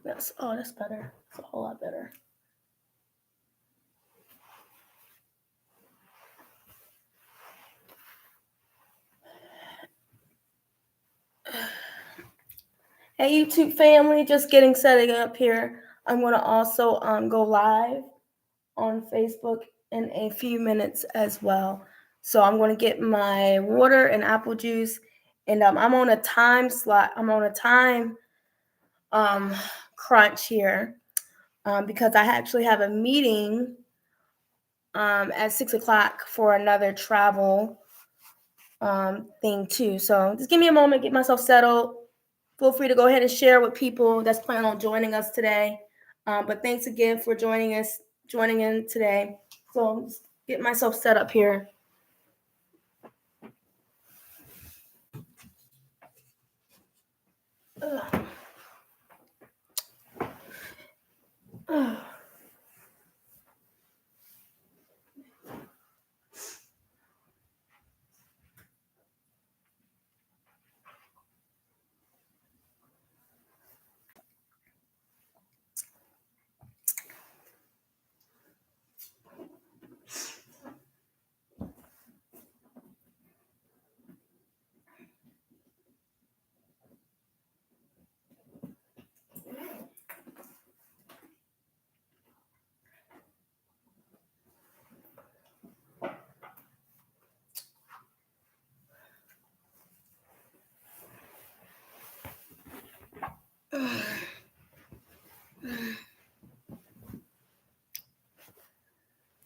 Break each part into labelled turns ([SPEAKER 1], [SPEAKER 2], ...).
[SPEAKER 1] That's better. It's a whole lot better. Hey, YouTube family, just getting setting up here. I'm going to also go live on Facebook in a few minutes as well. So I'm going to get my water and apple juice, and I'm on a time slot. I'm on a time crunch here because I actually have a meeting at 6:00 for another travel thing too. So just give me a moment, get myself settled. Feel free to go ahead and share with people that's planning on joining us today. But thanks again for joining in today. So just get myself set up here.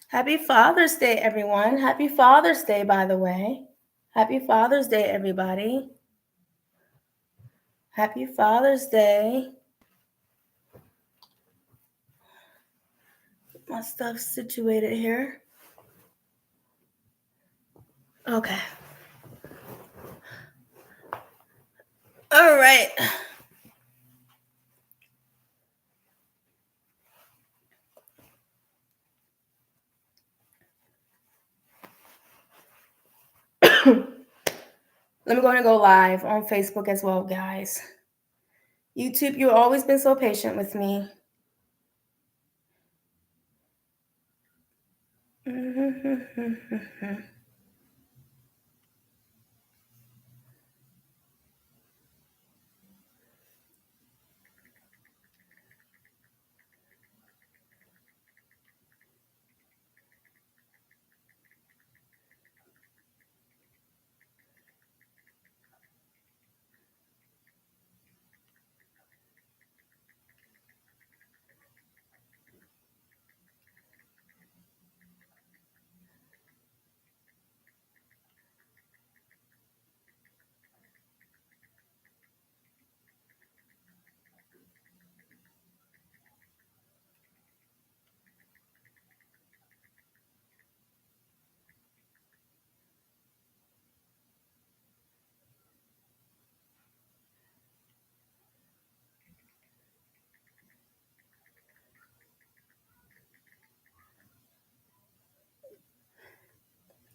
[SPEAKER 1] Happy Father's Day, everyone. Happy Father's Day, by the way. Happy Father's Day, everybody. Happy Father's Day. Get my stuff situated here. Okay. All right. Let me go ahead and go live on Facebook as well, guys. YouTube, you've always been so patient with me.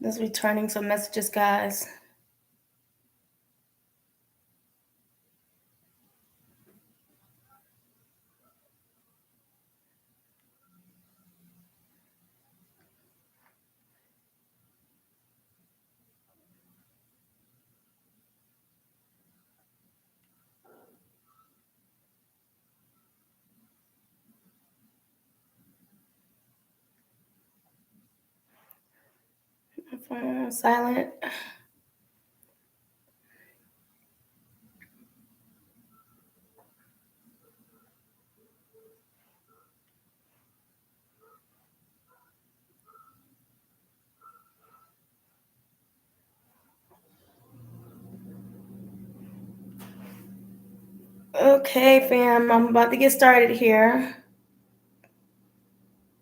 [SPEAKER 1] Just returning some messages, guys. My phone silent. Okay, fam, I'm about to get started here.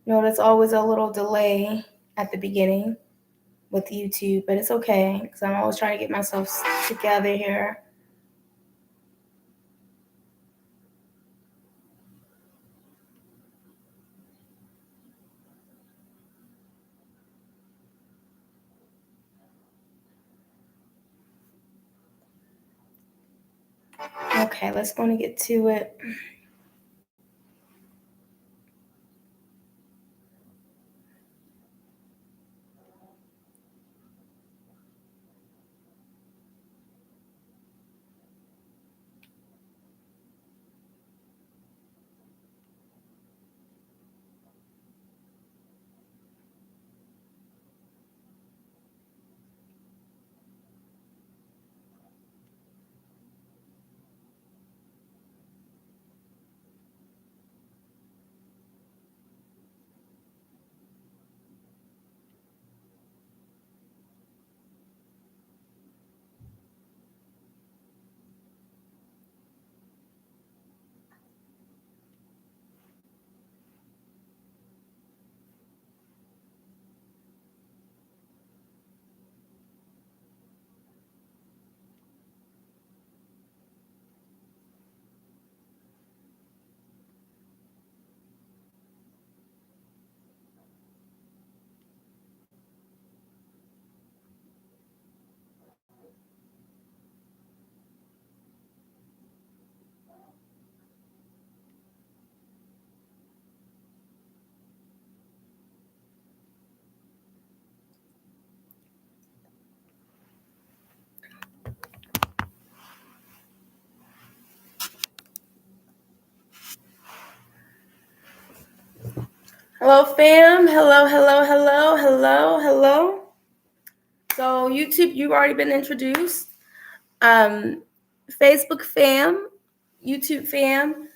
[SPEAKER 1] Notice always a little delay at the beginning with YouTube, but it's okay because I'm always trying to get myself together here. Okay, let's go and get to it. Hello, fam. Hello, hello, hello, hello, hello. So YouTube, you've already been introduced. Facebook fam, YouTube fam.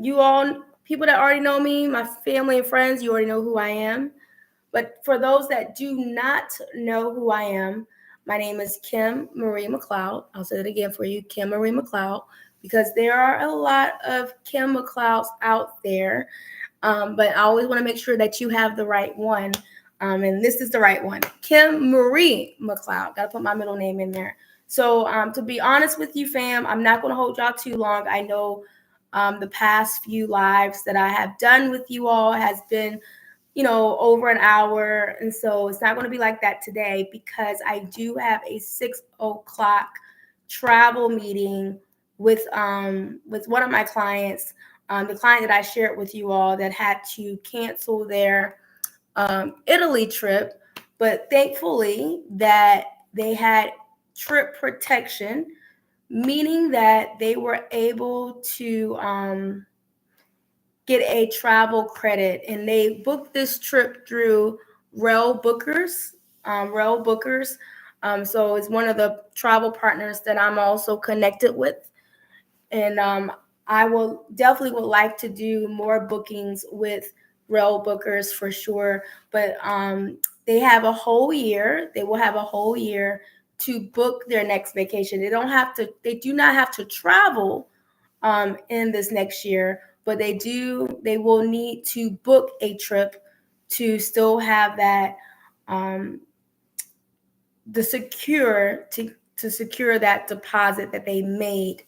[SPEAKER 1] You all, people that already know me, my family and friends, you already know who I am. But for those that do not know who I am, my name is Kim Marie McLeod. I'll say it again for you, Kim Marie McLeod, because there are a lot of Kim McLeods out there. But I always want to make sure that you have the right one. And this is the right one, Kim Marie McLeod. Got to put my middle name in there. So to be honest with you, fam, I'm not going to hold y'all too long. I know the past few lives that I have done with you all has been, over an hour. And so it's not going to be like that today because I do have a 6 o'clock travel meeting with one of my clients, the client that I shared with you all that had to cancel their Italy trip, but thankfully that they had trip protection, meaning that they were able to get a travel credit, and they booked this trip through Rail Bookers. Rail Bookers. So it's one of the travel partners that I'm also connected with, and I will definitely would like to do more bookings with Rail Bookers for sure. But they have a whole year. They will have a whole year to book their next vacation. They don't have to. They do not have to travel in this next year, but they will need to book a trip to still have that the secure to secure that deposit that they made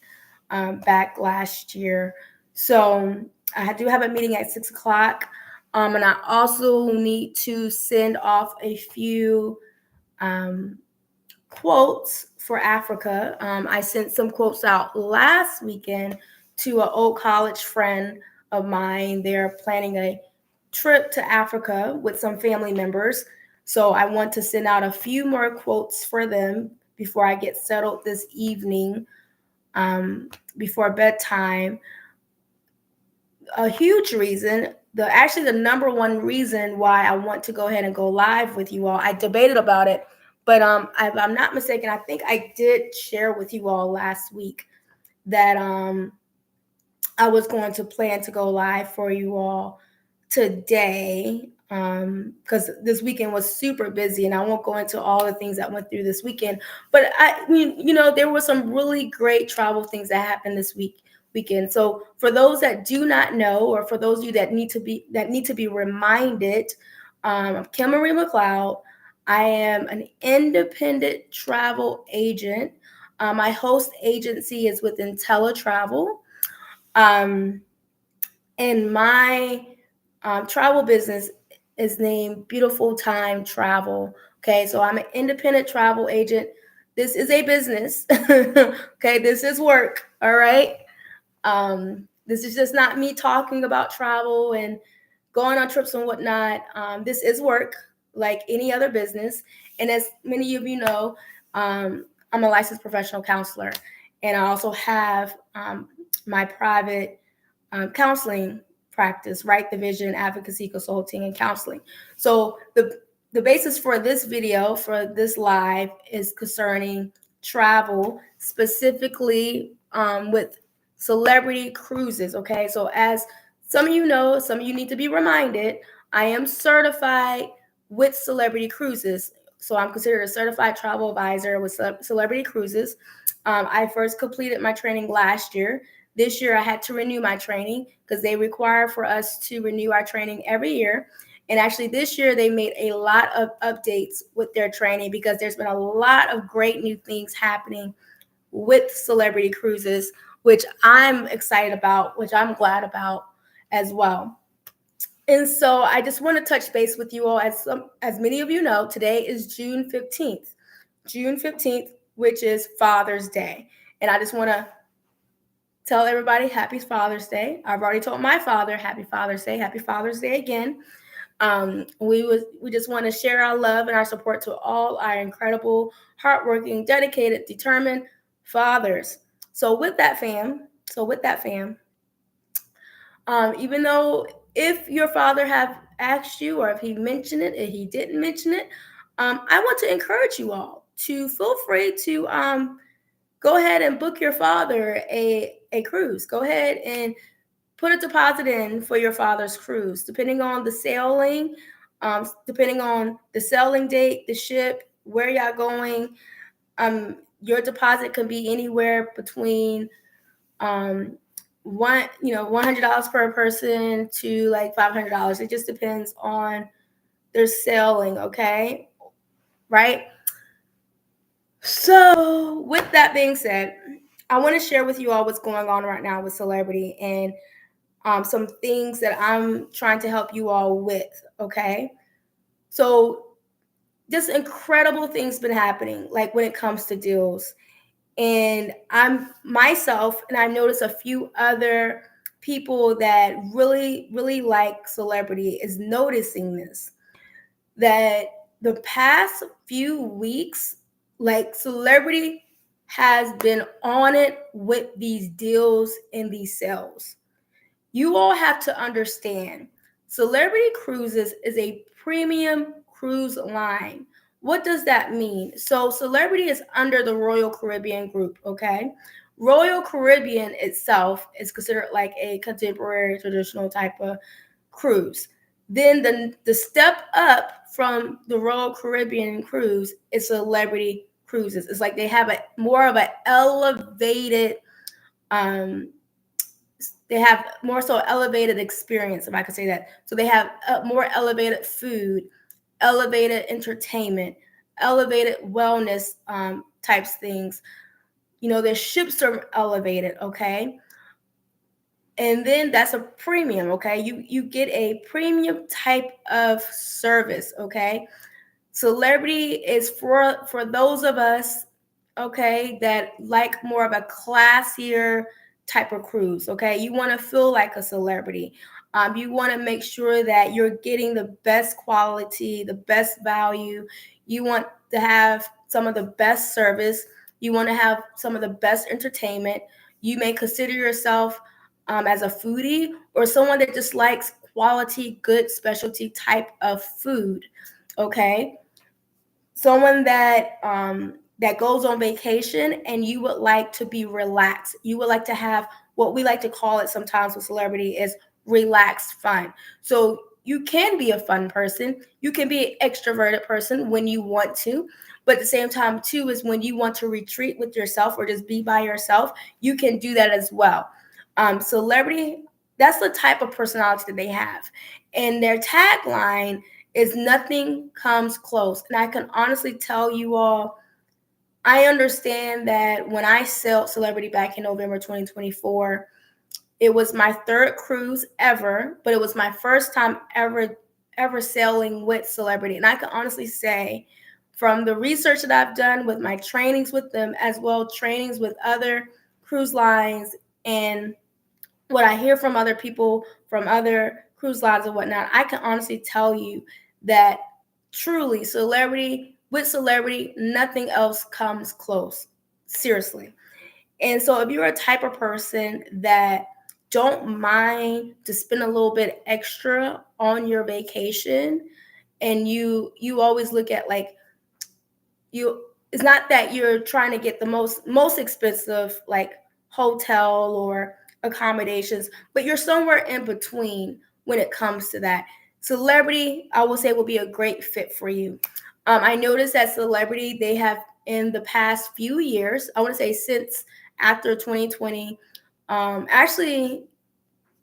[SPEAKER 1] back last year. So I do have a meeting at 6 o'clock, and I also need to send off a few quotes for Africa. I sent some quotes out last weekend to an old college friend of mine. They're planning a trip to Africa with some family members. So I want to send out a few more quotes for them before I get settled this evening, before bedtime. A huge reason, the number one reason why I want to go ahead and go live with you all. I debated about it, but if I'm not mistaken, I think I did share with you all last week that I was going to plan to go live for you all today, because this weekend was super busy, and I won't go into all the things that went through this weekend. But I mean, there were some really great travel things that happened this weekend. So for those that do not know, or for those of you that need to be reminded, I'm Kim Marie McLeod. I am an independent travel agent. My host agency is with IntelliTravel. And my travel business is named Beautiful Time Travel. Okay, so I'm an independent travel agent. This is a business. Okay, this is work. All right. This is just not me talking about travel and going on trips and whatnot. This is work like any other business. And as many of you know, I'm a licensed professional counselor, and I also have my private counseling practice, Right the Vision, Advocacy, Consulting, and Counseling. So the basis for this video, for this live, is concerning travel, specifically with celebrity cruises. Okay, so as some of you know, some of you need to be reminded, I am certified with Celebrity Cruises. So I'm considered a certified travel advisor with Celebrity Cruises. I first completed my training last year. This year, I had to renew my training because they require for us to renew our training every year. And actually, this year, they made a lot of updates with their training because there's been a lot of great new things happening with Celebrity Cruises, which I'm excited about, which I'm glad about as well. And so I just want to touch base with you all. As many of you know, today is June 15th. June 15th, which is Father's Day. And I just want to tell everybody Happy Father's Day. I've already told my father Happy Father's Day. Happy Father's Day again. We just want to share our love and our support to all our incredible, hardworking, dedicated, determined fathers. So with that, fam, even though if your father have asked you, or if he mentioned it, if he didn't mention it, I want to encourage you all to feel free to go ahead and book your father a cruise. Go ahead and put a deposit in for your father's cruise, depending on the sailing, depending on the sailing date, the ship, where y'all going. Your deposit can be anywhere between $100 per person to like $500. It just depends on their sailing, okay? Right? So, with that being said, I want to share with you all what's going on right now with Celebrity, and some things that I'm trying to help you all with, okay? So, just incredible things been happening, like when it comes to deals. And I'm myself, and I noticed a few other people that really, really like Celebrity is noticing this, that the past few weeks, like Celebrity has been on it with these deals and these sales. You all have to understand, Celebrity Cruises is a premium cruise line. What does that mean? So, Celebrity is under the Royal Caribbean Group, okay? Royal Caribbean itself is considered like a contemporary traditional type of cruise. Then the step up from the Royal Caribbean cruise is Celebrity Cruises. It's like they have a more of an elevated um they have more so elevated experience, if I could say that. So they have more elevated food, elevated entertainment, elevated wellness types things. You know, their ships are elevated, okay? And then that's a premium, okay? You get a premium type of service, okay? Celebrity is for those of us, okay, that like more of a classier type of cruise, okay? You want to feel like a celebrity. You want to make sure that you're getting the best quality, the best value. You want to have some of the best service. You want to have some of the best entertainment. You may consider yourself as a foodie or someone that just likes quality, good specialty type of food, okay? Someone that goes on vacation and you would like to be relaxed. You would like to have what we like to call it sometimes with Celebrity is relaxed fun. So you can be a fun person. You can be an extroverted person when you want to. But at the same time, too, is when you want to retreat with yourself or just be by yourself, you can do that as well. Celebrity, that's the type of personality that they have. And their tagline is nothing comes close. And I can honestly tell you all, I understand that when I sailed Celebrity back in November 2024, it was my third cruise ever, but it was my first time ever sailing with Celebrity. And I can honestly say, from the research that I've done with my trainings with them, as well trainings with other cruise lines, and what I hear from other people from other cruise lines and whatnot, I can honestly tell you that truly Celebrity, nothing else comes close. Seriously. And so if you're a type of person that don't mind to spend a little bit extra on your vacation, and you always look at like you it's not that you're trying to get the most expensive like hotel or accommodations, but you're somewhere in between when it comes to that. Celebrity, I will say, will be a great fit for you. I noticed that Celebrity, they have in the past few years, I want to say since after 2020, actually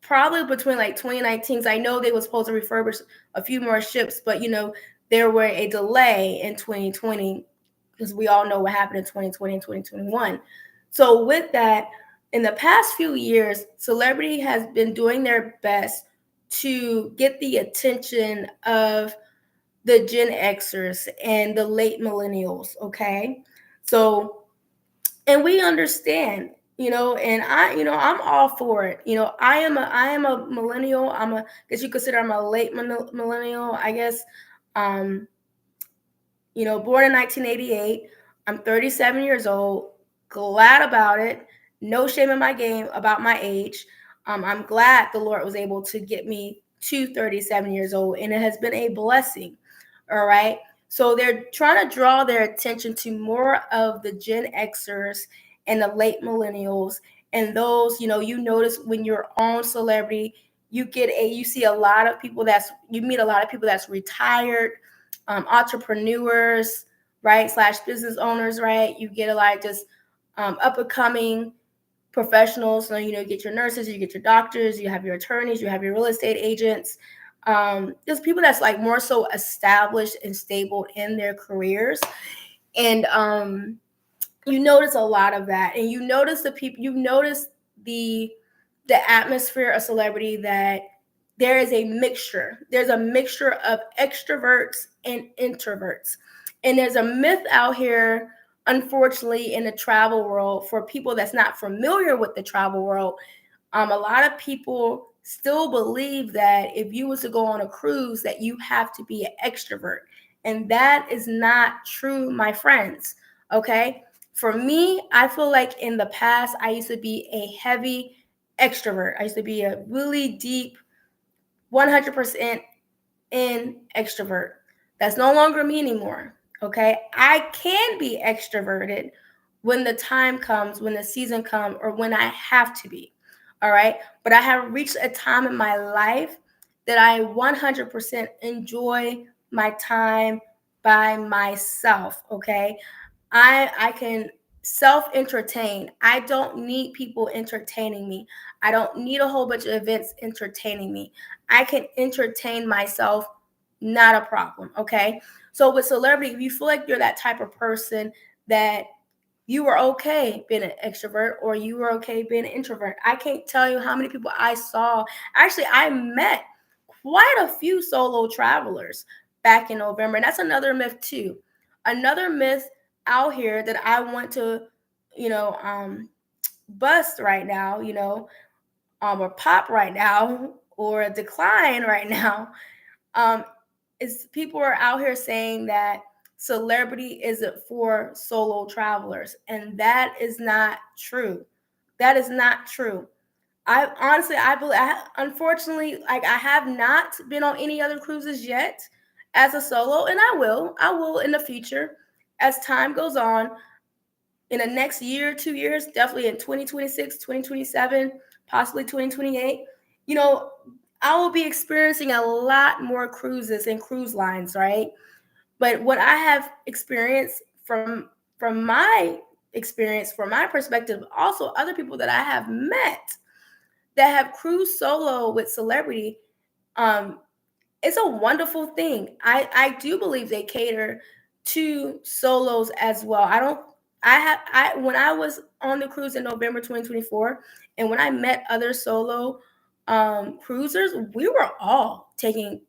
[SPEAKER 1] probably between like 2019, 'cause I know they were supposed to refurbish a few more ships, but there were a delay in 2020 because we all know what happened in 2020 and 2021. So with that, in the past few years, Celebrity has been doing their best to get the attention of the Gen Xers and the late millennials, okay? So, and we understand, and I'm all for it. I am a millennial. Guess you consider I'm a late millennial, I guess. Um, born in 1988. I'm 37 years old. Glad about it. No shame in my game about my age. I'm glad the Lord was able to get me to 37 years old, and it has been a blessing. All right. So they're trying to draw their attention to more of the Gen Xers and the late millennials, and those, you notice when you're on Celebrity, you see a lot of people you meet a lot of people that's retired, entrepreneurs, right, slash business owners, right. You get a lot of just up and coming professionals. So, you get your nurses, you get your doctors, you have your attorneys, you have your real estate agents. There's people that's like more so established and stable in their careers. And you notice a lot of that. And you notice the atmosphere of Celebrity, that there is a mixture. There's a mixture of extroverts and introverts. And there's a myth out here, unfortunately, in the travel world, for people that's not familiar with the travel world. A lot of people still believe that if you was to go on a cruise, that you have to be an extrovert. And that is not true, my friends. Okay. For me, I feel like in the past, I used to be a heavy extrovert. I used to be a really deep 100% in extrovert. That's no longer me anymore. Okay. I can be extroverted when the time comes, when the season comes, or when I have to be. All right. But I have reached a time in my life that I 100% enjoy my time by myself. Okay. I can self entertain. I don't need people entertaining me. I don't need a whole bunch of events entertaining me. I can entertain myself, not a problem. Okay. So with Celebrity, if you feel like you're that type of person that you were okay being an extrovert, or you were okay being an introvert, I can't tell you how many people I saw. Actually, I met quite a few solo travelers back in November. And that's another myth too. Another myth out here that I want to, bust right now, or pop right now, or decline right now, um, is people are out here saying that Celebrity isn't for solo travelers, and that is not true. That is not true. I honestly, I believe, unfortunately, like, I have not been on any other cruises yet as a solo, and I will in the future as time goes on. In the next year, 2 years, definitely in 2026, 2027, possibly 2028, you know, I will be experiencing a lot more cruises and cruise lines, right? But what I have experienced from my experience, from my perspective, also other people that I have met that have cruised solo with Celebrity, um, it's a wonderful thing. I do believe they cater to solos as well. I don't. I when I was on the cruise in November 2024, and when I met other solo cruisers, we were all taken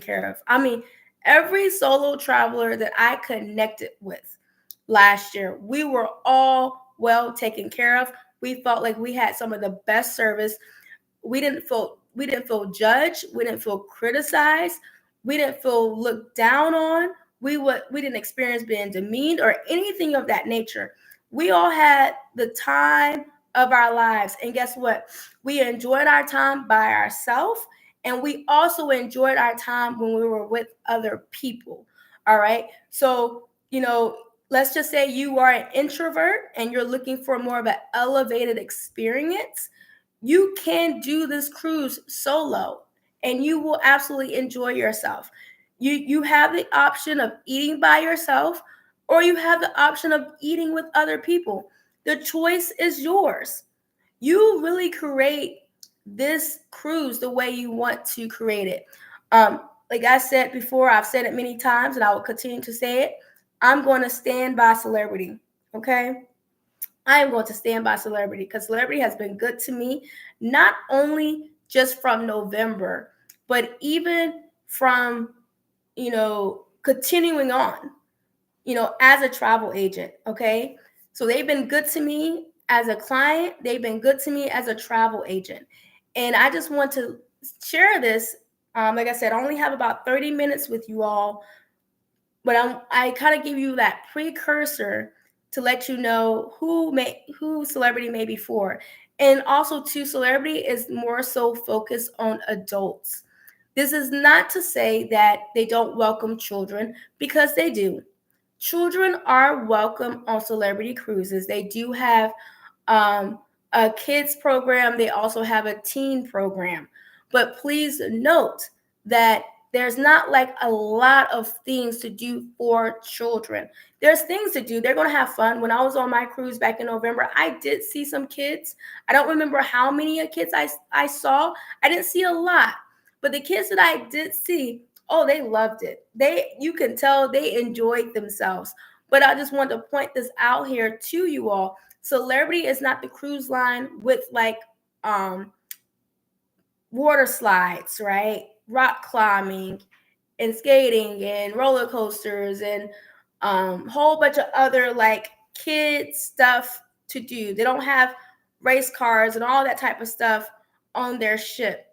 [SPEAKER 1] care of. I mean, every solo traveler that I connected with last year, we were all well taken care of. We felt like we had some of the best service. We didn't feel judged. We didn't feel criticized. We didn't feel looked down on. We didn't experience being demeaned or anything of that nature. We all had the time of our lives. And guess what? We enjoyed our time by ourselves, and we also enjoyed our time when we were with other people. All right. So, let's just say you are an introvert and you're looking for more of an elevated experience. You can do this cruise solo, and you will absolutely enjoy yourself. You have the option of eating by yourself, or you have the option of eating with other people. The choice is yours. You really create this cruise the way you want to create it. Like I said before, I've said it many times and I will continue to say it. I'm going to stand by Celebrity. Okay. I am going to stand by Celebrity because Celebrity has been good to me, not only just from November, but even from, continuing on, as a travel agent. Okay. So they've been good to me as a client, they've been good to me as a travel agent. And I just want to share this. Like I said, I only have about 30 minutes with you all, but I kind of give you that precursor to let you know who Celebrity may be for. And also, too, Celebrity is more so focused on adults. This is not to say that they don't welcome children, because they do. Children are welcome on Celebrity Cruises. They do have um, a kids program. They also have a teen program. But please note that there's not like a lot of things to do for children. There's things to do. They're going to have fun. When I was on my cruise back in November, I did see some kids. I don't remember how many kids I saw. I didn't see a lot. But the kids that I did see, oh, they loved it. You can tell they enjoyed themselves. But I just want to point this out here to you all. Celebrity is not the cruise line with like water slides, right? Rock climbing and skating and roller coasters and whole bunch of other like kid stuff to do. They don't have race cars and all that type of stuff on their ship.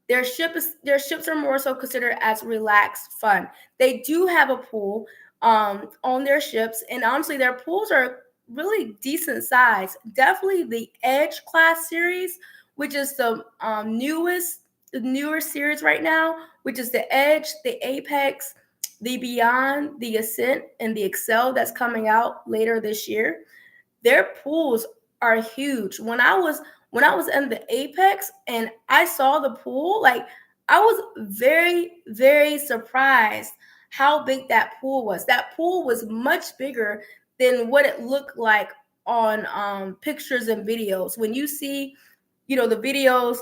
[SPEAKER 1] Their ships are more so considered as relaxed fun. They do have a pool on their ships, and honestly, their pools are really decent size. Definitely the Edge class series, which is the newer series right now, which is the Edge, the Apex, the Beyond, the Ascent, and the Excel that's coming out later this year. Their pools are huge. When I was in the Apex and I saw the pool, like I was very, very surprised how big that pool was. That pool was much bigger than what it looked like on pictures and videos. When you see, the videos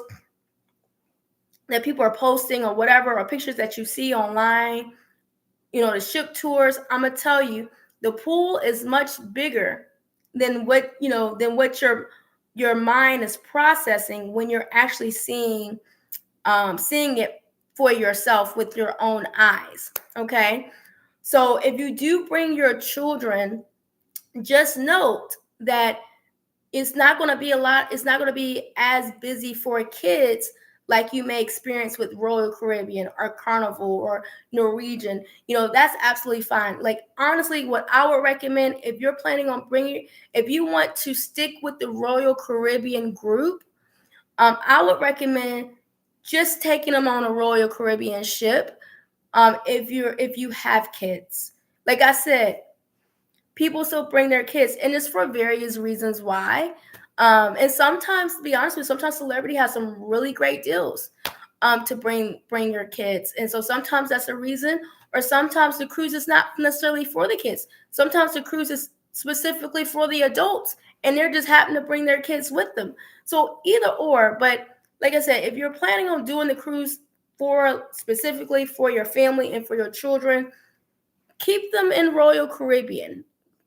[SPEAKER 1] that people are posting or whatever, or pictures that you see online, the ship tours, I'm gonna tell you, the pool is much bigger than what your mind is processing when you're actually seeing it for yourself with your own eyes. Okay, so if you do bring your children, just note that it's not going to be as busy for kids like you may experience with Royal Caribbean or Carnival or Norwegian. That's absolutely fine. Like, honestly, what I would recommend, if you're planning on if you want to stick with the Royal Caribbean group, I would recommend just taking them on a Royal Caribbean ship. If you have kids, like I said, people still bring their kids, and it's for various reasons why. And sometimes, to be honest with you, sometimes Celebrity has some really great deals to bring your kids, and so sometimes that's a reason. Or sometimes the cruise is not necessarily for the kids. Sometimes the cruise is specifically for the adults, and they're just happen to bring their kids with them. So either or. But like I said, if you're planning on doing the cruise for specifically for your family and for your children, keep them in Royal Caribbean,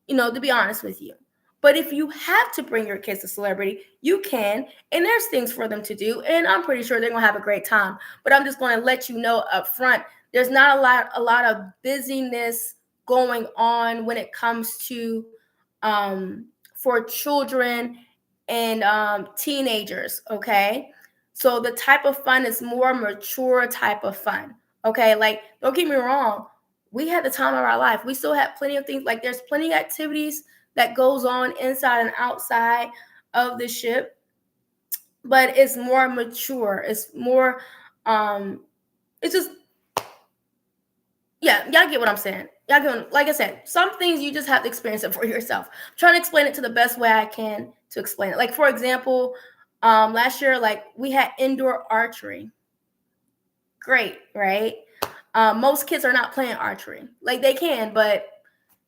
[SPEAKER 1] to be honest with you. But if you have to bring your kids to Celebrity, you can, and there's things for them to do, and I'm pretty sure they're gonna have a great time. But I'm just gonna let you know up front, there's not a lot of busyness going on when it comes to for children and teenagers. Okay, so the type of fun is more mature type of fun. Okay, like, don't get me wrong, we had the time of our life. We still have plenty of things. Like, there's plenty of activities that goes on inside and outside of the ship, but it's more mature. It's more it's just, yeah, y'all get what I'm saying. Y'all get, like I said, some things you just have to experience it for yourself. I'm trying to explain it to the best way I can to explain it. Like, for example, last year, like, we had indoor archery. Great, right? Most kids are not playing archery. Like, they can, but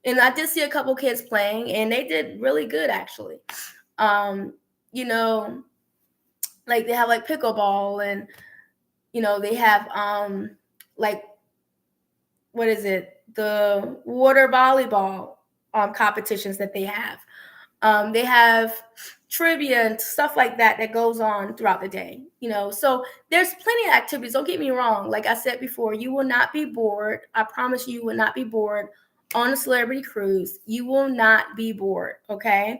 [SPEAKER 1] and I did see a couple kids playing, and they did really good actually. Um, you know, like, they have like pickleball, and they have like, what is it? The water volleyball competitions that they have. They have trivia and stuff like that that goes on throughout the day. So there's plenty of activities. Don't get me wrong. Like I said before, you will not be bored. I promise you will not be bored on a Celebrity cruise. You will not be bored. Okay.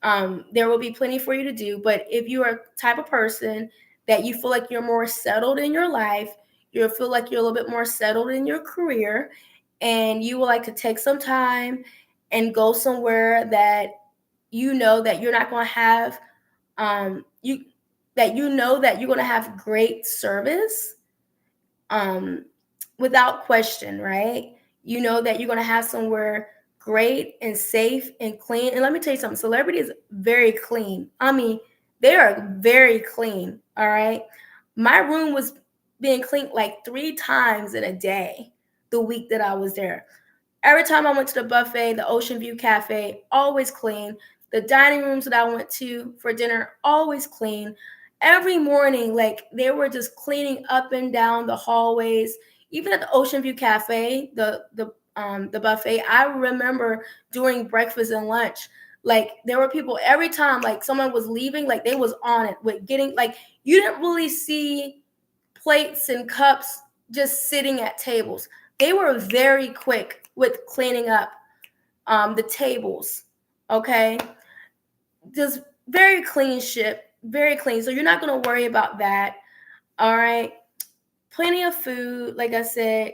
[SPEAKER 1] There will be plenty for you to do. But if you are a type of person that you feel like you're more settled in your life, you feel like you're a little bit more settled in your career, and you would like to take some time and go somewhere that that you're not going to have you that you know that you're going to have great service, without question, right? You know that you're going to have somewhere great and safe and clean. And let me tell you something, celebrity is very clean. I mean, they are very clean, all right? My room was being cleaned like 3 times in a day the week that I was there. Every time I went to the buffet, the Ocean View Cafe, always clean. The dining rooms that I went to for dinner, always clean. Every morning, like they were just cleaning up and down the hallways. Even at the Ocean View Cafe, the buffet, I remember during breakfast and lunch, like there were people every time, like someone was leaving, like they was on it with getting, like you didn't really see plates and cups just sitting at tables. They were very quick with cleaning up the tables. Okay, just very clean ship, very clean. So you're not going to worry about that. All right, plenty of food. Like I said,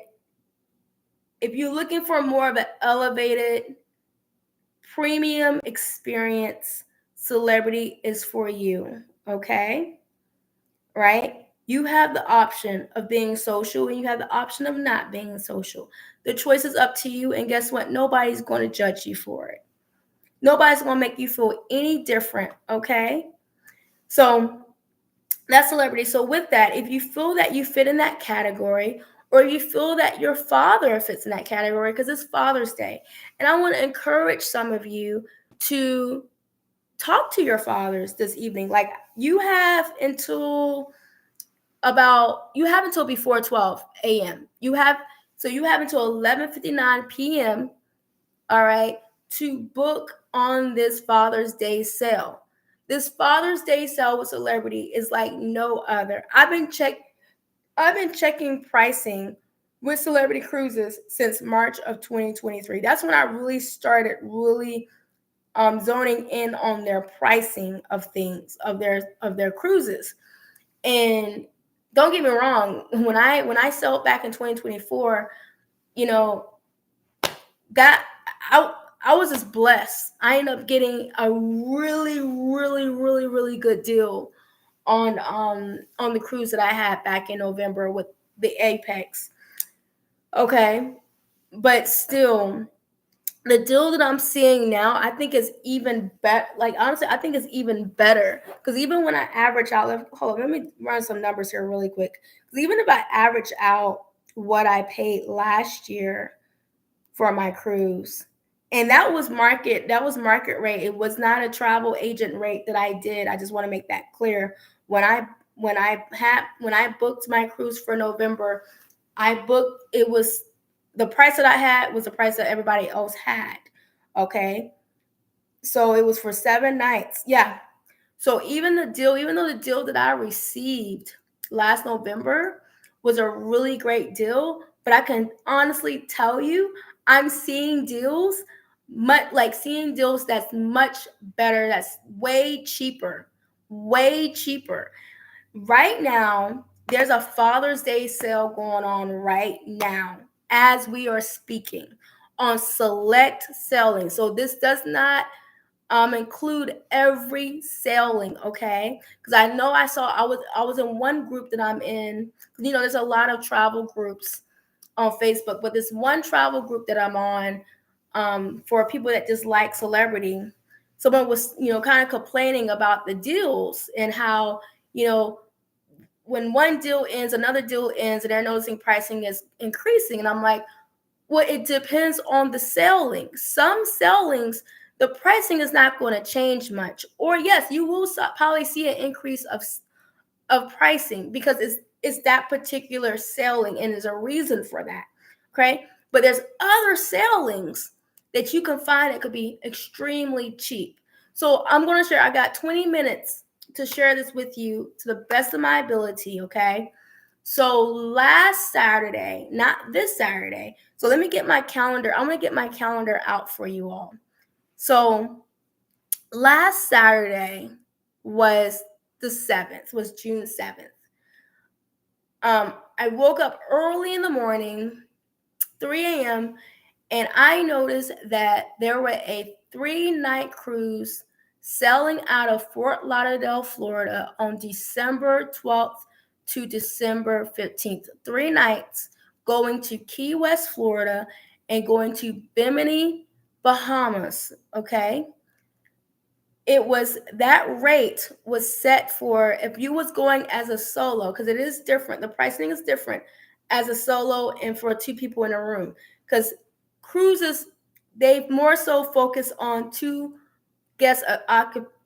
[SPEAKER 1] if you're looking for more of an elevated premium experience, celebrity is for you. Okay, right? You have the option of being social and you have the option of not being social. The choice is up to you. And guess what? Nobody's going to judge you for it. Nobody's going to make you feel any different. Okay. So that's celebrity. So, with that, if you feel that you fit in that category, or you feel that your father fits in that category, because it's Father's Day, and I want to encourage some of you to talk to your fathers this evening. Like you have until before 12 a.m. You have until 11:59 p.m. All right, to book on this Father's Day sale. This Father's Day sale with celebrity is like no other. I've been checking pricing with Celebrity Cruises since March of 2023. That's when I really started zoning in on their pricing of things, of their cruises. And don't get me wrong, when I sailed back in 2024, you know, that I was just blessed. I ended up getting a really, really, really, really good deal on the cruise that I had back in November with the Apex. Okay. But still, the deal that I'm seeing now, I think is even better. Like honestly, I think it's even better because even when I average out, hold on, let me run some numbers here really quick. Because even if I average out what I paid last year for my cruise, and that was market rate. It was not a travel agent rate that I did. I just want to make that clear. When I booked my cruise for November, it was the price that I had was the price that everybody else had. Okay. So it was for 7 nights. Yeah. So even though the deal that I received last November was a really great deal, but I can honestly tell you, I'm seeing deals that's much better, that's way cheaper. Right now, there's a Father's Day sale going on right now as we are speaking on select sailing. So this does not include every sailing, okay? Because I was in one group that I'm in. There's a lot of travel groups on Facebook, but this one travel group that I'm on, for people that just like celebrity, someone was kind of complaining about the deals and how when one deal ends, another deal ends, and they're noticing pricing is increasing. And I'm like, well, it depends on the sailing. Some sailings, the pricing is not going to change much. Or yes, you will probably see an increase of pricing because it's that particular sailing, and there's a reason for that. Okay, but there's other sailings that you can find that could be extremely cheap. So I'm going to share. I got 20 minutes to share this with you to the best of my ability. Okay. So last Saturday, not this Saturday. So let me get my calendar. I'm going to get my calendar out for you all. So last Saturday was June 7th. I woke up early in the morning, 3 a.m., and I noticed that there were a 3-night cruise sailing out of Fort Lauderdale, Florida on December 12th to December 15th. 3 nights going to Key West, Florida, and going to Bimini, Bahamas. Okay. That rate was set for if you was going as a solo, because it is different. The pricing is different as a solo and for 2 people in a room. Because cruises, they more so focus on 2 guest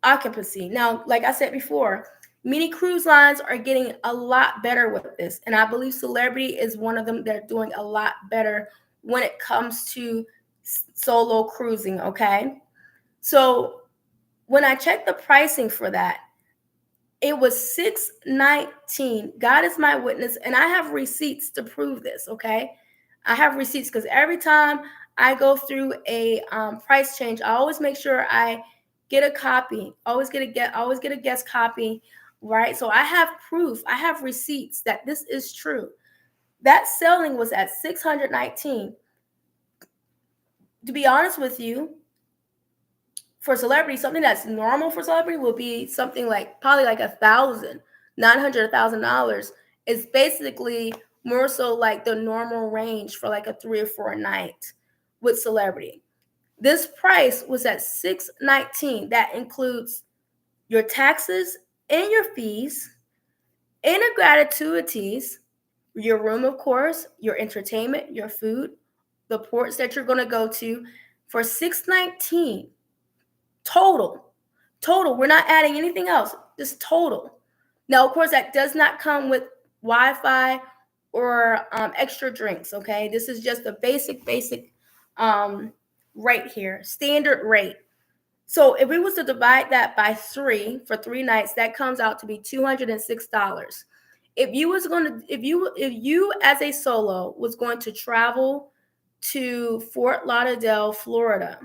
[SPEAKER 1] occupancy. Now, like I said before, many cruise lines are getting a lot better with this, and I believe Celebrity is one of them. They're doing a lot better when it comes to solo cruising. Okay, so when I checked the pricing for that, it was $619. God is my witness, and I have receipts to prove this. Okay, I have receipts because every time I go through a price change, I always make sure I get a copy. Always get a guest copy, right? So I have proof. I have receipts that this is true. That selling was at $619. To be honest with you, for Celebrity, something that's normal for Celebrity will be something like probably like $1,000 is basically more so like the normal range for like a 3 or 4 night with Celebrity. This price was at $619. That includes your taxes and your fees, and the gratuities, your room, of course, your entertainment, your food, the ports that you're going to go to for $619 total. We're not adding anything else, just total. Now, of course, that does not come with Wi-Fi or extra drinks. Okay, this is just a basic rate here, standard rate. So if we was to divide that by 3 for 3 nights, that comes out to be $206. If you as a solo was going to travel to Fort Lauderdale, Florida,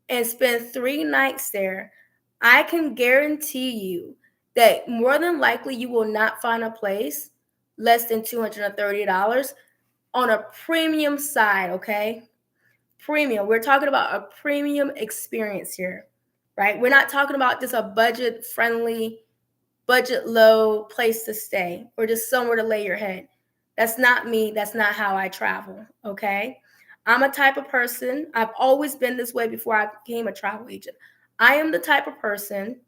[SPEAKER 1] and spend 3 nights there, I can guarantee you that more than likely you will not find a place less than $230 on a premium side. Okay, premium. We're talking about a premium experience here, right? We're not talking about just a budget friendly, budget low place to stay or just somewhere to lay your head. That's not me. That's not how I travel. Okay, I'm a type of person. I've always been this way before I became a travel agent. I am the type of person.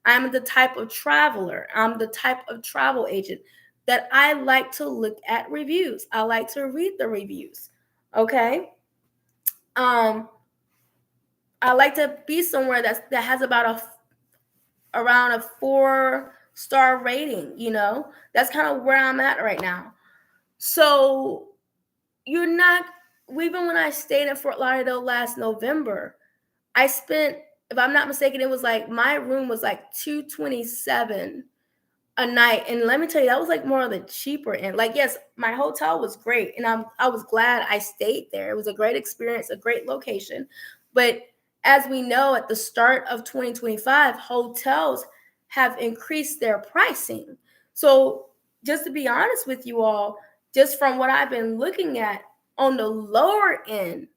[SPEAKER 1] I'm the type of traveler. I'm the type of travel agent that I like to look at reviews. I like to read the reviews. Okay. I like to be somewhere that has about around a 4-star rating. That's kind of where I'm at right now. So you're not. Even when I stayed in Fort Lauderdale last November, I spent, if I'm not mistaken, it was like my room was like $227 a night, and let me tell you, that was like more of the cheaper end. Like, yes, my hotel was great, and I was glad I stayed there. It was a great experience, a great location. But as we know, at the start of 2025, hotels have increased their pricing. So just to be honest with you all, just from what I've been looking at on the lower end,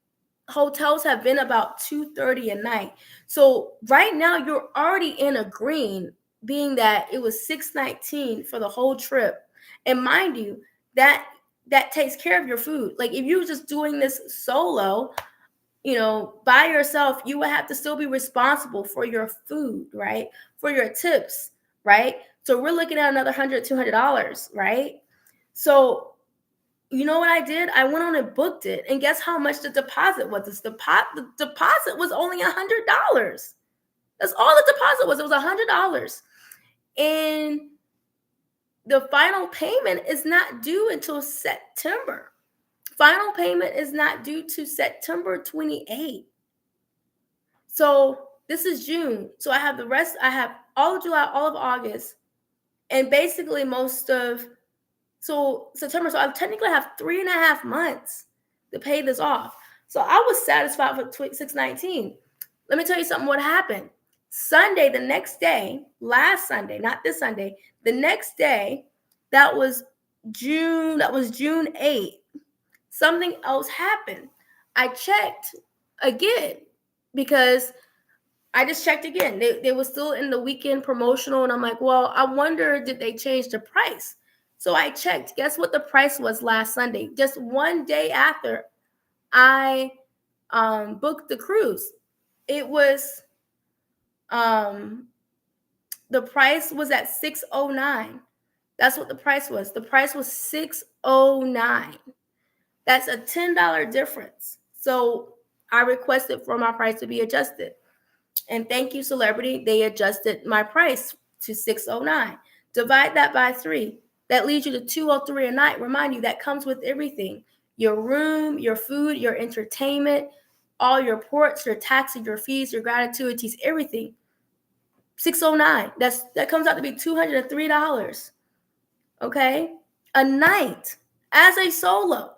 [SPEAKER 1] hotels have been about $230 a night. So right now you're already in a green, being that it was $619 for the whole trip. And mind you, that takes care of your food. Like if you were just doing this solo, by yourself, you would have to still be responsible for your food, right? For your tips, right? So we're looking at another $100, $200, right? So you know what I did? I went on and booked it. And guess how much the deposit was? The deposit was only $100. That's all the deposit was. It was $100. And the final payment is not due until September. Final payment is not due to September 28th. So this is June. So I have the rest. I have all of July, all of August, and basically most of September. So I technically have 3.5 months to pay this off. So I was satisfied with $619. Let me tell you something. What happened? Sunday, the next day, last Sunday, not this Sunday, the next day, that was June 8th. Something else happened. I checked again because I just checked again. They were still in the weekend promotional, and I'm like, well, I wonder, did they change the price? So I checked. Guess what the price was last Sunday? Just one day after I booked the cruise. It was the price was at $609. That's what the price was. The price was $609. That's a $10 difference. So I requested for my price to be adjusted. And thank you, Celebrity. They adjusted my price to $609. Divide that by 3. That leaves you to $203 a night. Remind you, that comes with everything. Your room, your food, your entertainment, all your ports, your taxes, your fees, your gratuities, everything. $609. That comes out to be $203. Okay? A night as a solo.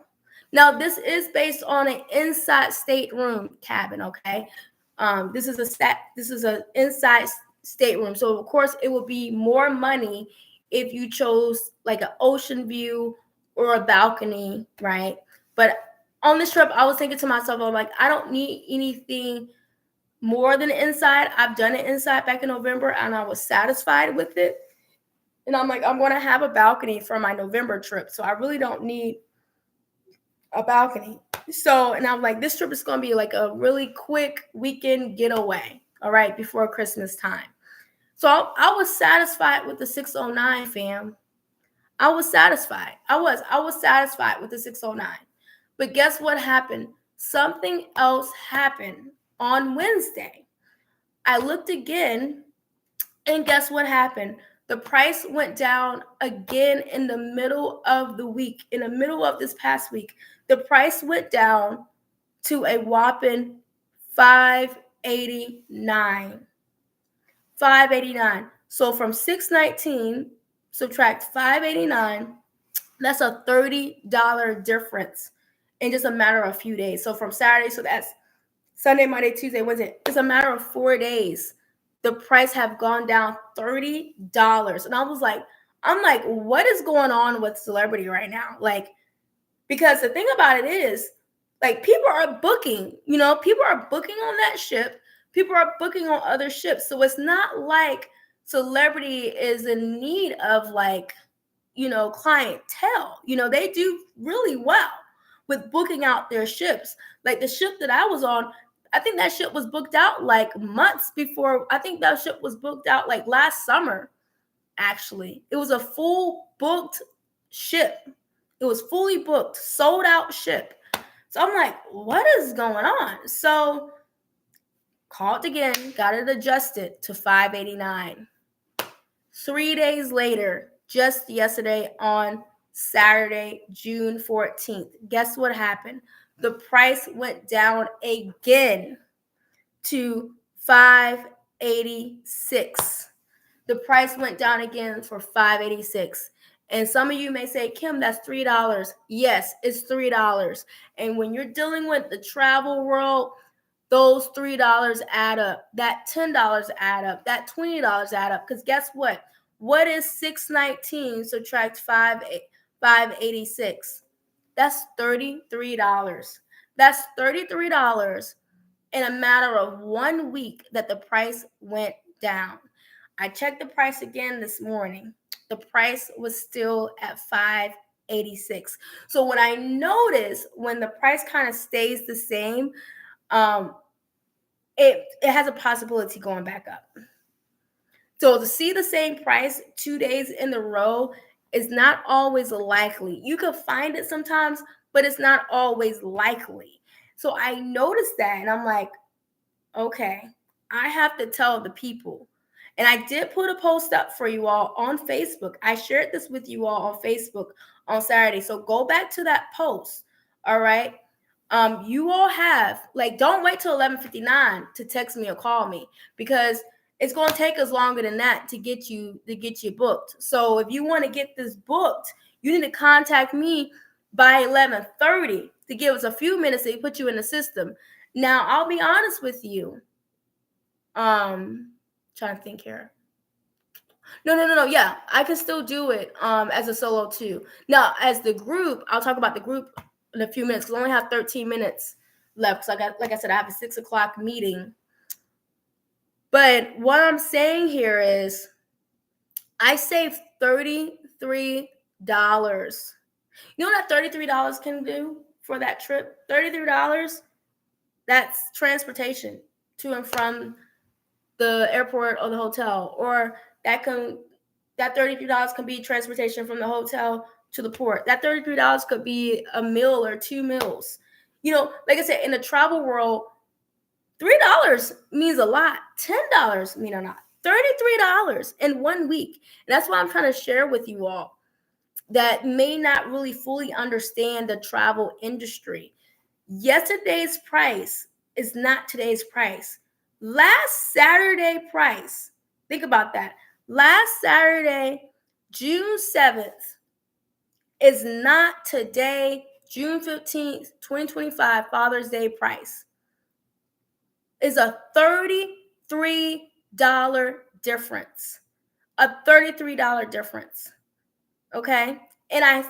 [SPEAKER 1] Now, this is based on an inside stateroom cabin, okay? This is an inside stateroom. So of course it would be more money if you chose like an ocean view or a balcony, right? But on this trip, I was thinking to myself, I'm like, I don't need anything more than inside. I've done it inside back in November and I was satisfied with it. And I'm like, I'm going to have a balcony for my November trip. So I really don't need a balcony. So, and I'm like, this trip is going to be like a really quick weekend getaway, all right, before Christmas time. So I was satisfied with the 609, fam. I was satisfied. I was satisfied with the 609. But guess what happened? Something else happened on Wednesday. I looked again, and guess what happened? The price went down again in the middle of the week. In the middle of this past week, the price went down to a whopping $589. $589. So from $619, subtract $589, that's a $30 difference in just a matter of a few days. So from Saturday, so that's Sunday, Monday, Tuesday, Wednesday. It's a matter of 4 days. The price have gone down $30. And I'm like, what is going on with Celebrity right now? Like, because the thing about it is, like, people are booking, people are booking on that ship. People are booking on other ships. So it's not like Celebrity is in need of clientele. They do really well with booking out their ships. Like the ship that I was on, I think that ship was booked out like months before. I think that ship was booked out like last summer, actually. It was a full booked ship. It was fully booked, sold out ship. So I'm like, what is going on? So called again, got it adjusted to $589. 3 days later, just yesterday on Saturday, June 14th, guess what happened? The price went down again to $586. The price went down again for $586. And some of you may say, Kim, that's $3. Yes, it's $3. And when you're dealing with the travel world, those $3 add up. That $10 add up. That $20 add up. Because guess what? What is $619 subtract $586? That's $33. That's $33 in a matter of 1 week that the price went down. I checked the price again this morning. The price was still at $586. So what I notice when the price kind of stays the same, it has a possibility going back up. So to see the same price 2 days in a row is not always likely. You could find it sometimes, but it's not always likely. So I noticed that and I'm like, okay, I have to tell the people. And I did put a post up for you all on Facebook. I shared this with you all on Facebook on Saturday. So go back to that post. All right. You all have, don't wait till 11:59 to text me or call me, because it's going to take us longer than that to get you booked. So if you want to get this booked, you need to contact me by 11:30 to give us a few minutes to put you in the system. Now, I'll be honest with you. Trying to think here. No. Yeah, I can still do it as a solo too. Now, as the group, I'll talk about the group in a few minutes because I only have 13 minutes left. So like I said, I have a 6 o'clock meeting. But what I'm saying here is I saved $33. You know what $33 can do for that trip? $33, that's transportation to and from the airport or the hotel, or that $33 can be transportation from the hotel to the port. That $33 could be a meal or 2 meals. Like I said, in the travel world, $3 means a lot. $10 mean a lot. $33 in 1 week. And that's what I'm trying to share with you all that may not really fully understand the travel industry. Yesterday's price is not today's price. Last Saturday price, think about that. Last Saturday, June 7th, is not today, June 15th, 2025, Father's Day price. Is a $33 difference. A $33 difference. Okay? And I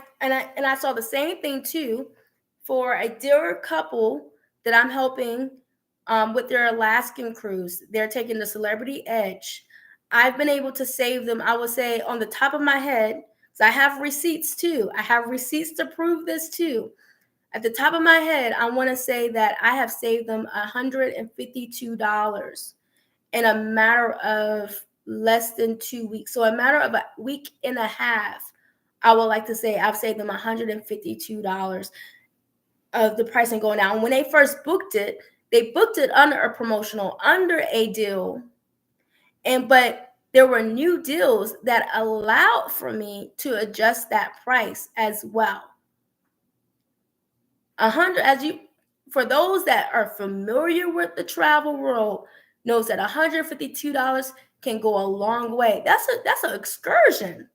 [SPEAKER 1] saw the same thing too for a dear couple that I'm helping with their Alaskan cruise. They're taking the Celebrity Edge. I've been able to save them, I would say, on the top of my head, because I have receipts too. I have receipts to prove this too. At the top of my head, I want to say that I have saved them $152 in a matter of less than 2 weeks. So a matter of a week and a half, I would like to say I've saved them $152 of the pricing going down. When they first booked it, they booked it under a promotional, under a deal. But there were new deals that allowed for me to adjust that price as well. For those that are familiar with the travel world, knows that $152 can go a long way. That's an excursion,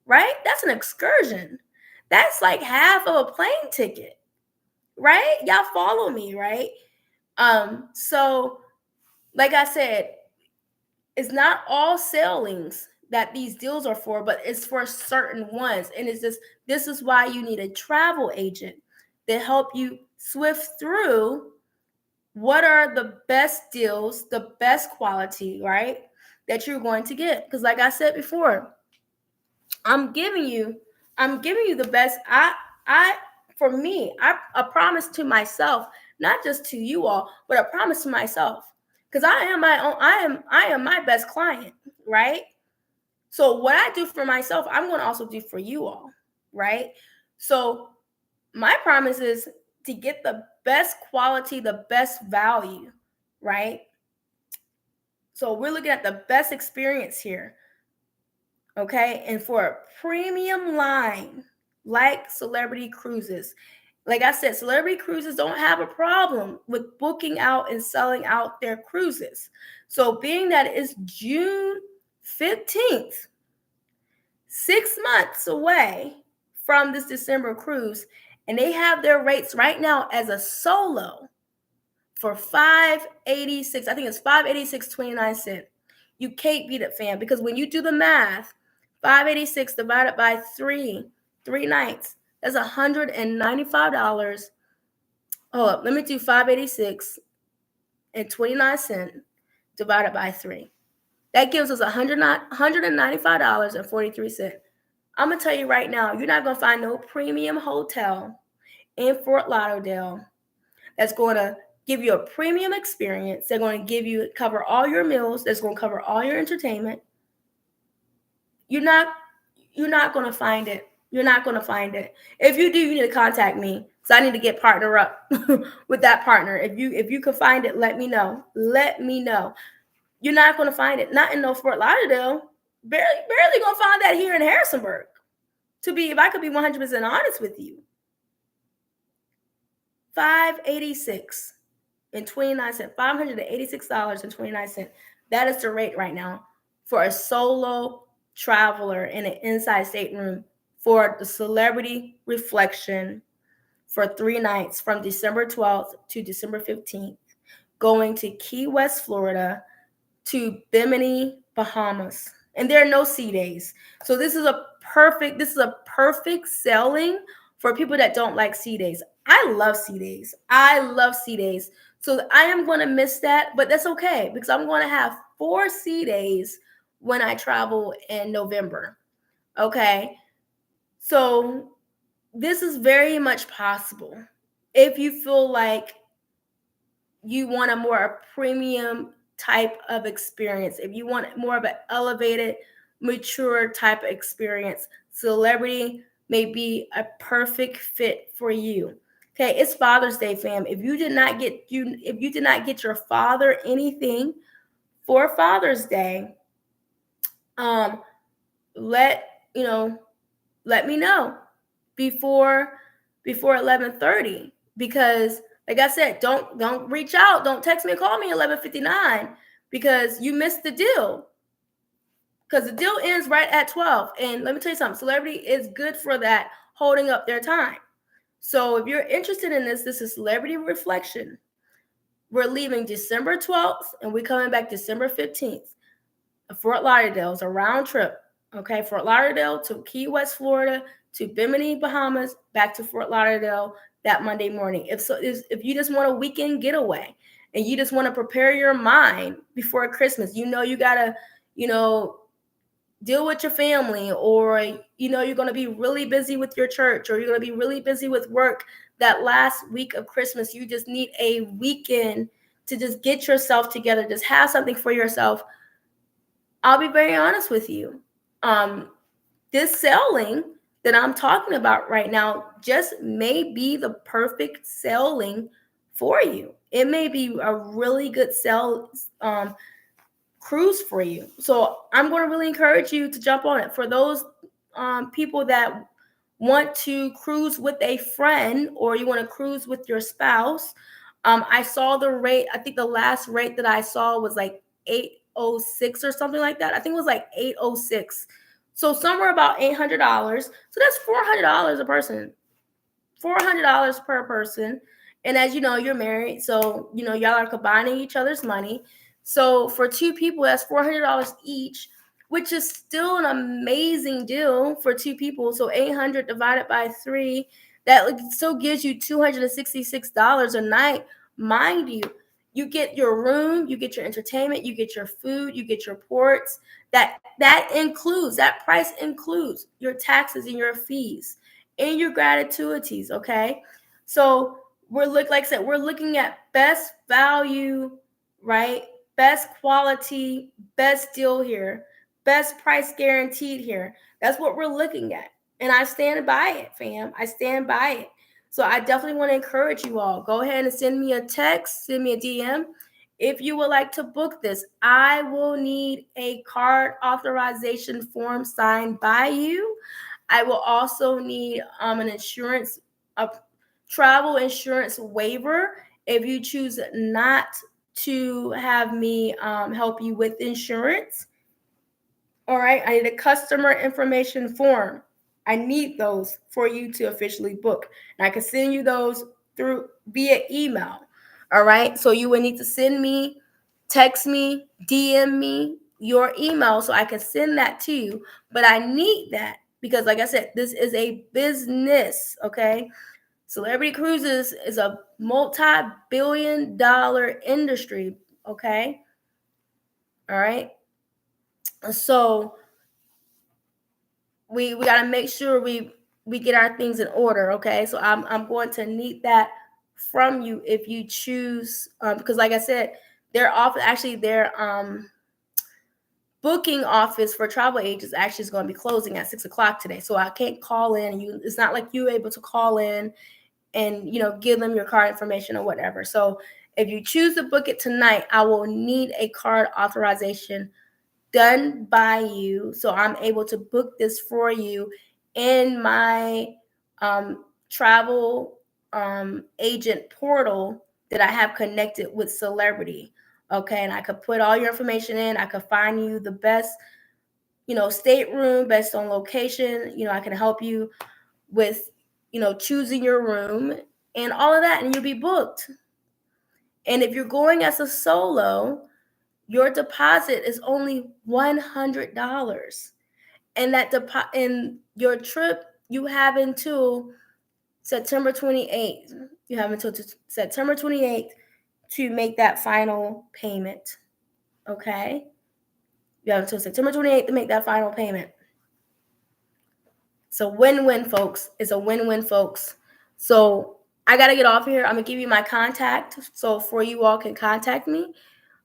[SPEAKER 1] right? That's an excursion. That's like half of a plane ticket, right? Y'all follow me, right? So like I said, it's not all sailings that these deals are for, but it's for certain ones. And this is why you need a travel agent to help you swift through what are the best deals, the best quality, right, that you're going to get. Because like I said before, I'm giving you the best. For me, I promise to myself, not just to you all, but a promise to myself. Because I am my best client, right? So what I do for myself, I'm going to also do for you all, right? So my promise is to get the best quality, the best value, right? So we're looking at the best experience here, okay? And for a premium line like Celebrity Cruises, like I said, Celebrity Cruises don't have a problem with booking out and selling out their cruises. So being that it's June 15th, 6 months away from this December cruise, and they have their rates right now as a solo for $586. I think it's $586.29. You can't beat it, fam, because when you do the math, 586 divided by 3 nights, that's $195. Hold up, let me do 586.29 divided by 3. That gives us $195.43. I'm going to tell you right now, you're not going to find no premium hotel in Fort Lauderdale that's going to give you a premium experience. They're going to cover all your meals. That's going to cover all your entertainment. You're not going to find it. You're not going to find it. If you do, you need to contact me, because I need to get partner up with that partner. If you can find it, let me know. Let me know. You're not going to find it. Not in no Fort Lauderdale. Barely going to find that here in Harrisonburg. If I could be 100% honest with you. $586.29. $586.29. That is the rate right now for a solo traveler in an inside stateroom for the Celebrity Reflection for 3 nights from December 12th to December 15th, going to Key West, Florida, to Bimini, Bahamas. And there are no sea days. So this is a perfect sailing for people that don't like sea days. I love sea days. So I am going to miss that, but that's okay, because I'm going to have 4 sea days when I travel in November. Okay. So this is very much possible. If you feel like you want a more premium type of experience, if you want more of an elevated, mature type of experience, Celebrity may be a perfect fit for you. Okay, it's Father's Day, fam. If you did not get your father anything for Father's Day, um, let you know, let me know before 11:30, because like I said, don't reach out, don't text me and call me 11:59 because you missed the deal. Because the deal ends right at 12. And let me tell you something, Celebrity is good for that, holding up their time. So if you're interested in this, this is Celebrity Reflection. We're leaving December 12th and we're coming back December 15th. Fort Lauderdale is a round trip. Okay, Fort Lauderdale to Key West, Florida, to Bimini, Bahamas, back to Fort Lauderdale that Monday morning. If you just want a weekend getaway and you just want to prepare your mind before Christmas, you gotta, deal with your family, or you're going to be really busy with your church, or you're going to be really busy with work that last week of Christmas. You just need a weekend to just get yourself together, just have something for yourself. I'll be very honest with you. This sailing that I'm talking about right now just may be the perfect sailing for you. It may be a really good cruise for you. So I'm going to really encourage you to jump on it. For those people that want to cruise with a friend, or you want to cruise with your spouse, I saw the rate. I think the last rate that I saw was like 806 or something like that. I think it was like 806. So somewhere about $800. So that's $400 a person. $400 per person. And as you know, you're married, so y'all are combining each other's money. So for 2 people, that's $400 each, which is still an amazing deal for 2 people. So 800 divided by 3, that still gives you $266 a night. Mind you, you get your room, you get your entertainment, you get your food, you get your ports. That price includes your taxes and your fees and your gratuities. Okay, so like I said, we're looking at best value, right? Best quality, best deal here, best price guaranteed here. That's what we're looking at. And I stand by it, fam. I stand by it. So I definitely want to encourage you all. Go ahead and send me a text, send me a DM. If you would like to book this, I will need a card authorization form signed by you. I will also need a travel insurance waiver if you choose not to have me help you with insurance. All right, I need a customer information form. I need those for you to officially book. And I can send you those through via email. All right, so you would need to text me, DM me your email so I can send that to you. But I need that because, like I said, this is a business. Okay, Celebrity Cruises is a multi-billion-dollar industry. Okay, all right. So we got to make sure we get our things in order. Okay, so I'm going to need that from you if you choose, because like I said, their booking office for travel agents actually is going to be closing at 6:00 today, so I can't call in. It's not like you're able to call in and give them your card information or whatever. So if you choose to book it tonight, I will need a card authorization done by you, so I'm able to book this for you in my travel agent portal that I have connected with Celebrity. Okay, and I could put all your information in. I could find you the best stateroom based on location. I can help you with choosing your room and all of that, and you'll be booked. And if you're going as a solo, your deposit is only $100, and in your trip you have until September 28th. You have until September 28th to make that final payment. Okay. You have until September 28th to make that final payment. It's a win-win, folks. It's a win-win, folks. So I got to get off here. I'm going to give you my contact. So for you all can contact me.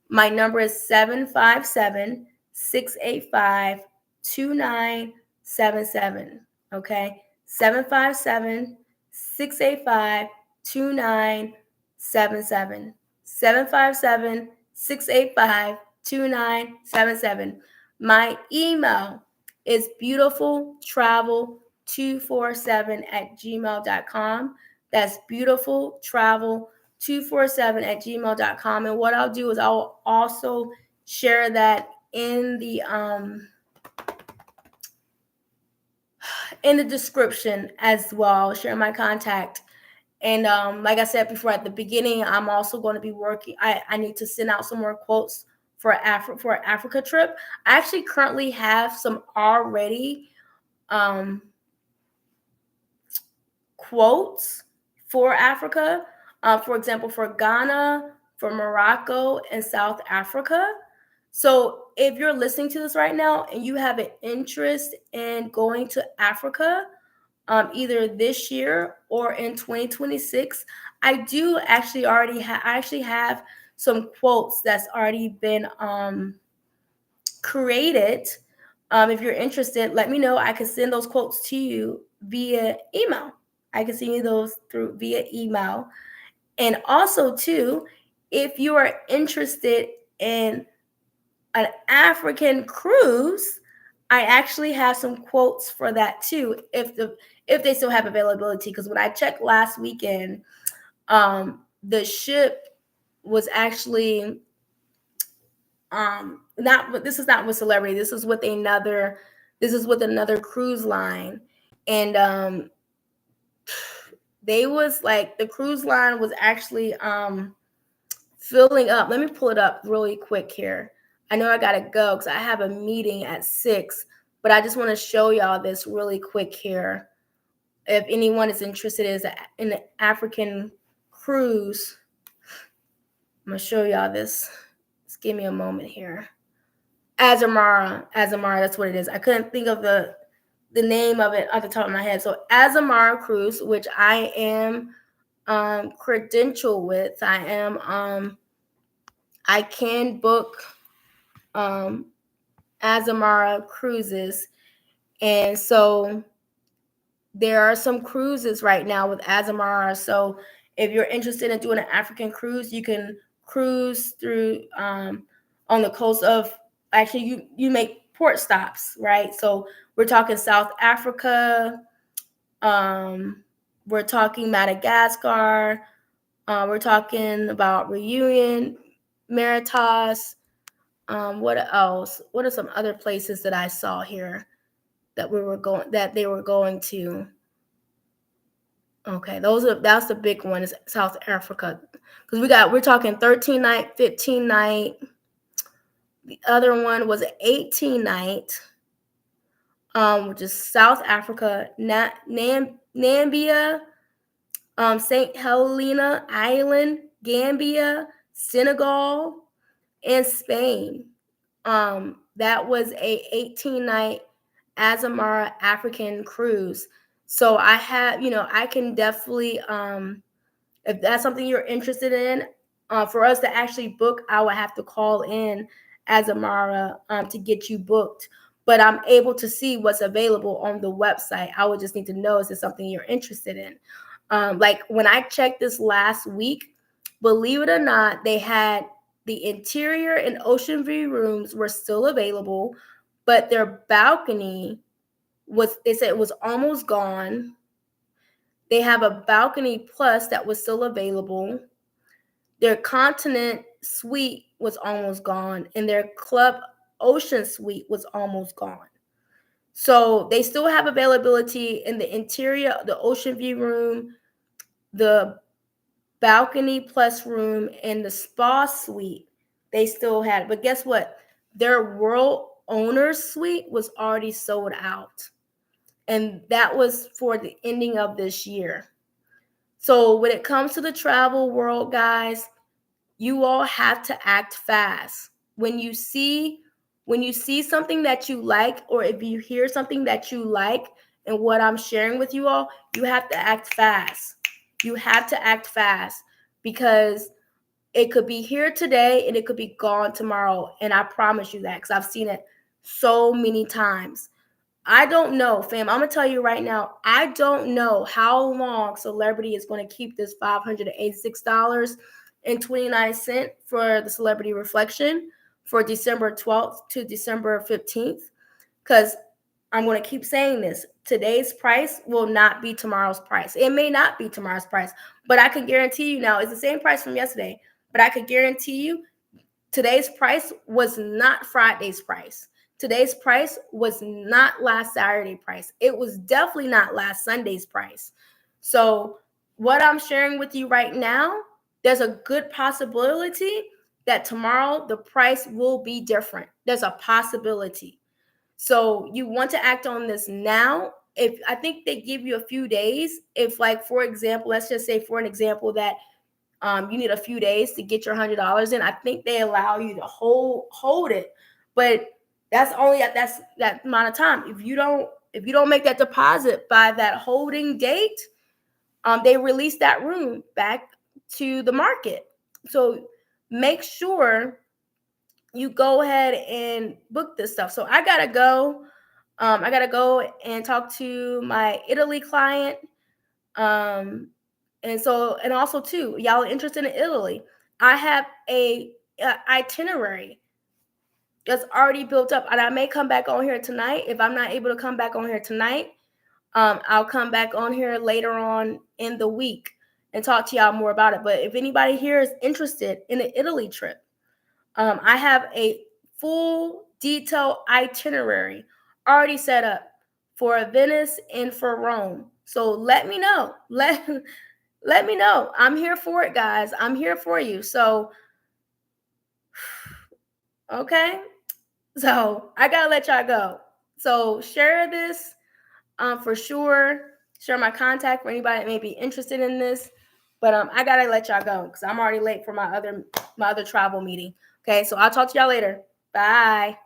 [SPEAKER 1] My number is 757-685-2977. Okay. 757-685-2977. 757-685-2977. My email is beautifultravel247@gmail.com. That's beautifultravel247@gmail.com. And what I'll do is I'll also share that in the description as well. I'll share my contact. And like I said before at the beginning, I'm also going to be working. I need to send out some more quotes for an Africa trip. I actually currently have some already quotes for Africa. For example, for Ghana, for Morocco, and South Africa. So if you're listening to this right now and you have an interest in going to Africa, either this year or in 2026, I do actually already have some quotes that's already been created. If you're interested, let me know. I can send those quotes to you via email. I can send you those through via email. And also, too, if you are interested in an African cruise, I actually have some quotes for that too, if they still have availability. Because when I checked last weekend, the ship was actually not. This is not with Celebrity. This is with another cruise line, and they was like the cruise line was actually filling up. Let me pull it up really quick here. I know I gotta go because I have a meeting at 6, but I just want to show y'all this really quick here. If anyone is interested in an African cruise, I'm gonna show y'all this. Just give me a moment here. Azamara, that's what it is. I couldn't think of the name of it off the top of my head. So Azamara Cruise, which I am credentialed with. I can book Azamara cruises, and so there are some cruises right now with Azamara. So if you're interested in doing an African cruise, you can cruise through on the coast of, actually you make port stops, right? So we're talking South Africa, we're talking Madagascar, we're talking about Reunion, Mauritius. What else? What are some other places that I saw here that they were going to? Okay, that's the big one, is South Africa. Because we're talking 13 night, 15 night. The other one was an 18 night, which is South Africa, Namibia, St. Helena Island, Gambia, Senegal, and Spain. That was a 18 night Azamara African cruise. So I have, I can definitely, if that's something you're interested in, for us to actually book, I would have to call in Azamara to get you booked. But I'm able to see what's available on the website. I would just need to know, is it something you're interested in? Like when I checked this last week, believe it or not, they had the interior and ocean view rooms were still available, but their balcony they said it was almost gone. They have a balcony plus that was still available. Their continent suite was almost gone, and their club ocean suite was almost gone. So they still have availability in the interior, the ocean view room, the balcony plus room, and the spa suite. They still had it. But guess what? Their world owner's suite was already sold out. And that was for the ending of this year. So when it comes to the travel world, guys, you all have to act fast. when you see something that you like, or if you hear something that you like and what I'm sharing with you all, you have to act fast. You have to act fast, because it could be here today and it could be gone tomorrow. And I promise you that, because I've seen it so many times. I don't know, fam. I'm going to tell you right now, I don't know how long Celebrity is going to keep this $586.29 for the Celebrity Reflection for December 12th to December 15th. Because I'm going to keep saying this. Today's price will not be tomorrow's price. It may not be tomorrow's price, but I can guarantee you now, it's the same price from yesterday, but I could guarantee you today's price was not Friday's price. Today's price was not last Saturday price. It was definitely not last Sunday's price. So what I'm sharing with you right now, there's a good possibility that tomorrow the price will be different. There's a possibility. So you want to act on this now. If I think they give you a few days, if like, for example, let's just say for an example that you need a few days to get your $100 in, I think they allow you to hold it, but that's only at that amount of time. If you don't make that deposit by that holding date, they release that room back to the market. So make sure you go ahead and book this stuff. So I gotta go. I gotta go and talk to my Italy client. And also too, y'all are interested in Italy. I have a itinerary that's already built up, and I may come back on here tonight. If I'm not able to come back on here tonight, I'll come back on here later on in the week and talk to y'all more about it. But if anybody here is interested in an Italy trip, I have a full detailed itinerary already set up for Venice and for Rome. So let me know. Let me know. I'm here for it, guys. I'm here for you. So, okay. So I gotta let y'all go. So share this for sure. Share my contact for anybody that may be interested in this. But I gotta let y'all go because I'm already late for my other travel meeting. Okay, so I'll talk to y'all later. Bye.